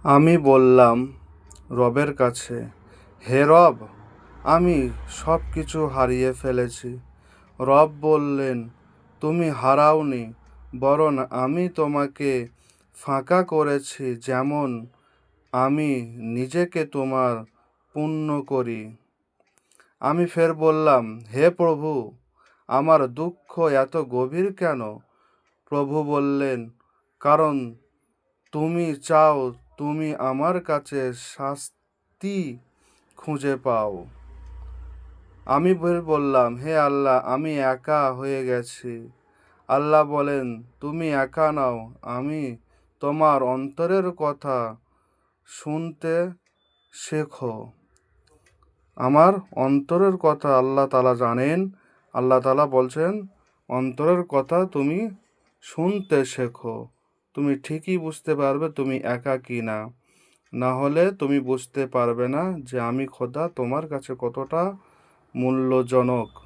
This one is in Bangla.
আমি বললাম রবের কাছে, হে রব, আমি সব কিছু হারিয়ে ফেলেছি। রব বললেন, তুমি হারাওনি, বরং আমি তোমাকে ফাঁকা করেছি, যেমন আমি নিজেকে তোমার পূর্ণ করি। আমি ফের বললাম, হে প্রভু, আমার দুঃখ এত গভীর কেন? প্রভু বললেন, কারণ তুমি চাও তুমি আমার কাছে শাস্তি খুঁজে পাও। আমি বললাম, হে আল্লাহ, আমি একা হয়ে গেছি। আল্লাহ বলেন, তুমি একা নাও, আমি তোমার অন্তরের কথা শুনতে শেখো। আমার অন্তরের কথা আল্লাহ তাআলা জানেন। আল্লাহ তাআলা বলছেন, অন্তরের কথা তুমি শুনতে শেখো, তুমি ঠিকই বুঝতে পারবে তুমি একা কি না। না হলে তুমি বুঝতে পারবে না যে আমি খোদা তোমার কাছে কতটা মূল্যজনক।